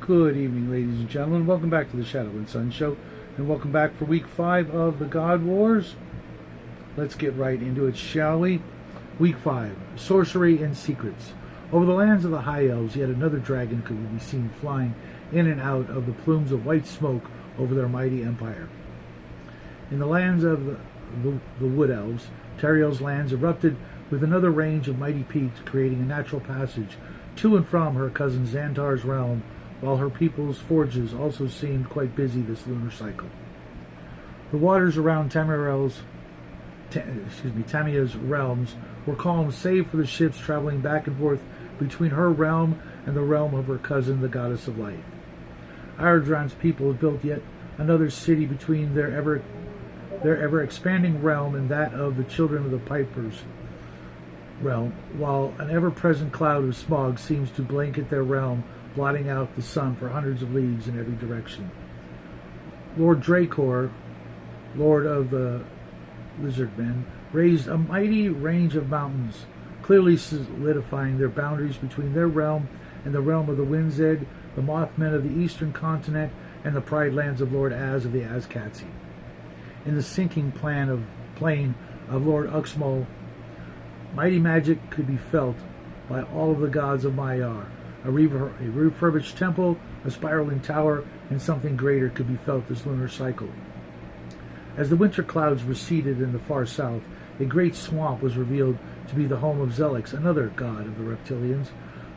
Good evening, ladies and gentlemen. Welcome back to the Shadow and Sun Show, and welcome back for week 5 of the God Wars. Let's get right into it, shall we? Week 5, Sorcery and Secrets. Over the lands of the High Elves, yet another dragon could be seen flying in and out of the plumes of white smoke over their mighty empire. In the lands of the Wood Elves, Teriel's lands erupted with another range of mighty peaks, creating a natural passage to and from her cousin Xantar's realm, while her people's forges also seemed quite busy this lunar cycle. The waters around Tamia's realms were calm save for the ships traveling back and forth between her realm and the realm of her cousin, the goddess of life. Aradran's people had built yet another city between their ever expanding realm and that of the children of the Piper's realm, while an ever-present cloud of smog seems to blanket their realm, blotting out the sun for hundreds of leagues in every direction. Lord Dracor, Lord of the Lizardmen, raised a mighty range of mountains, clearly solidifying their boundaries between their realm and the realm of the Wind's-Ed, the Mothmen of the Eastern Continent, and the Pride Lands of Lord Az of the Azkatsi. In the sinking plain of Lord Uxmal, mighty magic could be felt by all of the gods of Maiar. A refurbished temple, a spiraling tower, and something greater could be felt this lunar cycle. As the winter clouds receded in the far south, a great swamp was revealed to be the home of Zelix, another god of the reptilians,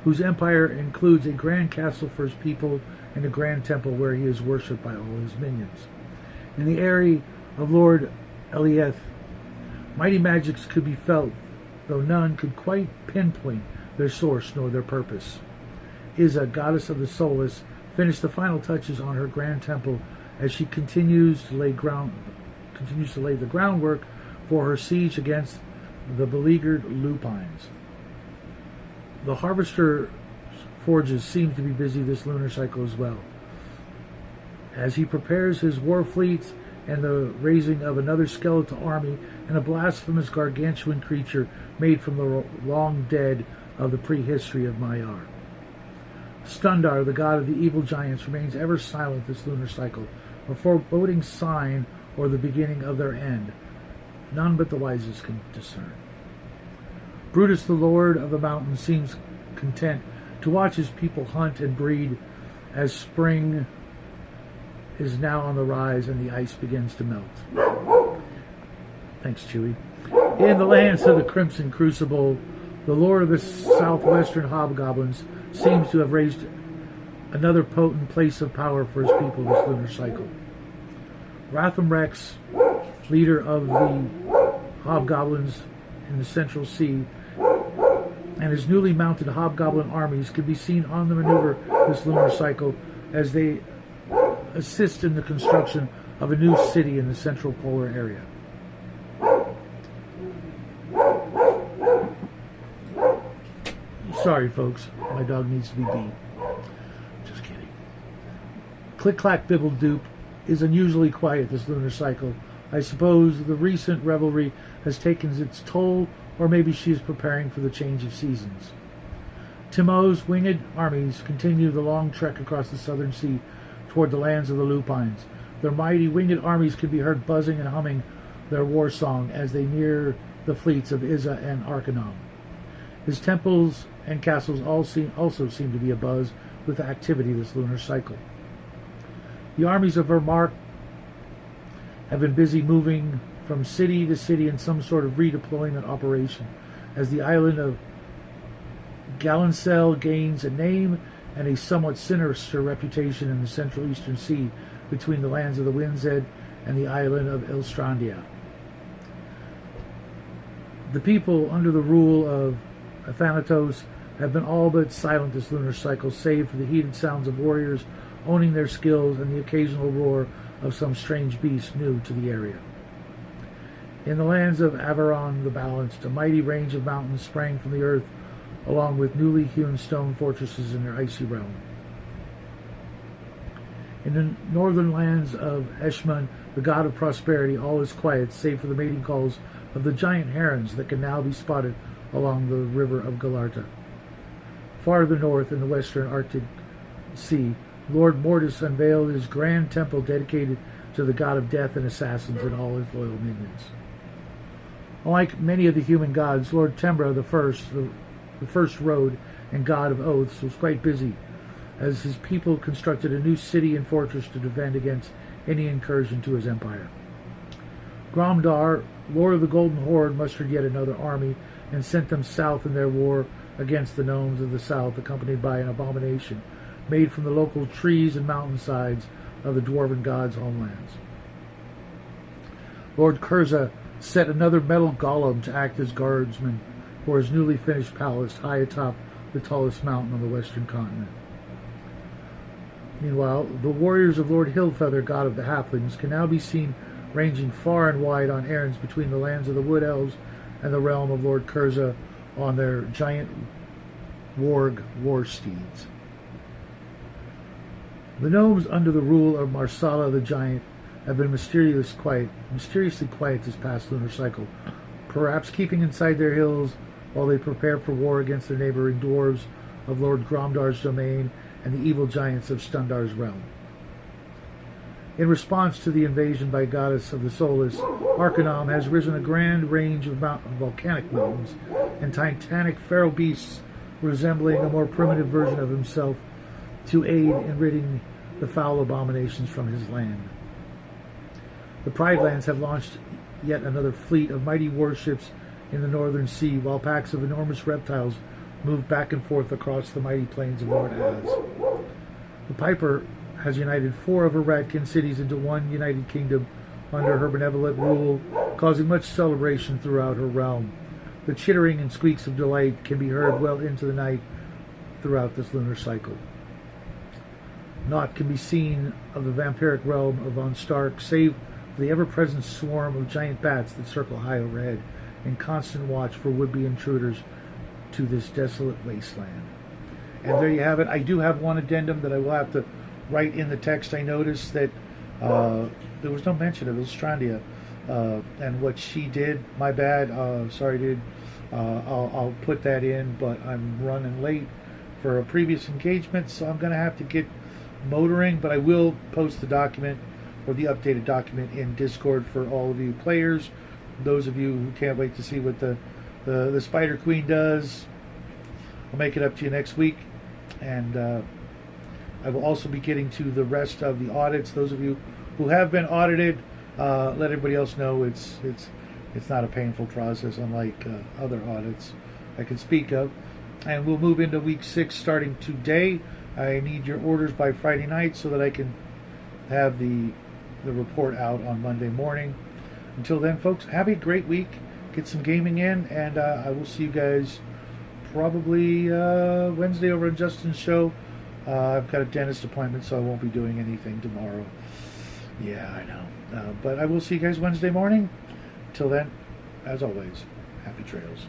whose empire includes a grand castle for his people and a grand temple where he is worshipped by all his minions. In the area of Lord Elieth, mighty magics could be felt, though none could quite pinpoint their source nor their purpose. Iza, goddess of the Soulless, finished the final touches on her grand temple as she continues to lay the groundwork for her siege against the beleaguered lupines. The harvester forges seem to be busy this lunar cycle as well, as he prepares his war fleets and the raising of another skeletal army and a blasphemous gargantuan creature made from the long dead of the prehistory of Maiar. Stundar, the god of the evil giants, remains ever silent this lunar cycle, a foreboding sign or the beginning of their end. None but the wisest can discern. Brutus, the lord of the mountains, seems content to watch his people hunt and breed as spring is now on the rise and the ice begins to melt. Thanks, Chewie. In the lands of the Crimson Crucible, the lord of the southwestern hobgoblins seems to have raised another potent place of power for his people this lunar cycle. Ratham Rex, leader of the hobgoblins in the Central Sea, and his newly mounted hobgoblin armies can be seen on the maneuver this lunar cycle as they assist in the construction of a new city in the central polar area. Sorry, folks. My dog needs to be beat. Just kidding. Click-clack-bibble-doop is unusually quiet this lunar cycle. I suppose the recent revelry has taken its toll, or maybe she is preparing for the change of seasons. Timo's winged armies continue the long trek across the southern sea toward the lands of the lupines. Their mighty winged armies can be heard buzzing and humming their war song as they near the fleets of Iza and Arcanum. His temples and castles also seem to be abuzz with activity this lunar cycle. The armies of Vermark have been busy moving from city to city in some sort of redeployment operation, as the island of Galancel gains a name and a somewhat sinister reputation in the Central Eastern Sea between the lands of the Wind's-Ed and the island of Elstrandia. The people under the rule of Athanatos have been all but silent this lunar cycle, save for the heated sounds of warriors owning their skills and the occasional roar of some strange beast new to the area. In the lands of Avaron the Balanced, a mighty range of mountains sprang from the earth, along with newly hewn stone fortresses in their icy realm. In the northern lands of Eshmun, the god of prosperity, all is quiet, save for the mating calls of the giant herons that can now be spotted along the river of Galarta. Farther north, in the western Arctic Sea, Lord Mortis unveiled his grand temple dedicated to the god of death and assassins and all his loyal minions. Unlike many of the human gods, Lord Tembra the first road and god of oaths, was quite busy, as his people constructed a new city and fortress to defend against any incursion to his empire. Gromdar, lord of the Golden Horde, mustered yet another army and sent them south in their war against the gnomes of the south, accompanied by an abomination made from the local trees and mountainsides of the dwarven gods' homelands. Lord Kurza set another metal golem to act as guardsman for his newly finished palace high atop the tallest mountain on the western continent. Meanwhile, the warriors of Lord Hillfeather, god of the halflings, can now be seen ranging far and wide on errands between the lands of the Wood Elves and the realm of Lord Kurza on their giant warg war steeds. The gnomes under the rule of Marsala the Giant have been mysteriously quiet this past lunar cycle, perhaps keeping inside their hills while they prepare for war against their neighboring dwarves of Lord Gromdar's domain and the evil giants of Stundar's realm. In response to the invasion by Goddess of the Soulless, Arcanum has risen a grand range of volcanic mountains and titanic feral beasts resembling a more primitive version of himself to aid in ridding the foul abominations from his land. The Pride Lands have launched yet another fleet of mighty warships in the northern sea, while packs of enormous reptiles move back and forth across the mighty plains of Lord Az. The Piper has united 4 of her Ratkin cities into one united kingdom under her benevolent rule, causing much celebration throughout her realm. The chittering and squeaks of delight can be heard well into the night throughout this lunar cycle. Naught can be seen of the vampiric realm of Von Stark, save for the ever-present swarm of giant bats that circle high overhead, in constant watch for would-be intruders to this desolate wasteland. And there you have it. I do have one addendum that I will have to write in the text. I noticed that there was no mention of Istrandia and what she did. My bad. Sorry, dude. I'll put that in, but I'm running late for a previous engagement, so I'm going to have to get motoring, but I will post the document or the updated document in Discord for all of you players. Those of you who can't wait to see what the Spider Queen does, I'll make it up to you next week. And I will also be getting to the rest of the audits. Those of you who have been audited, let everybody else know it's not a painful process, unlike other audits I can speak of. And we'll move into week 6 starting today. I need your orders by Friday night so that I can have the report out on Monday morning. Until then, folks, have a great week. Get some gaming in, and I will see you guys probably Wednesday over on Justin's show. I've got a dentist appointment, so I won't be doing anything tomorrow. Yeah, I know. But I will see you guys Wednesday morning. Till then, as always, happy trails.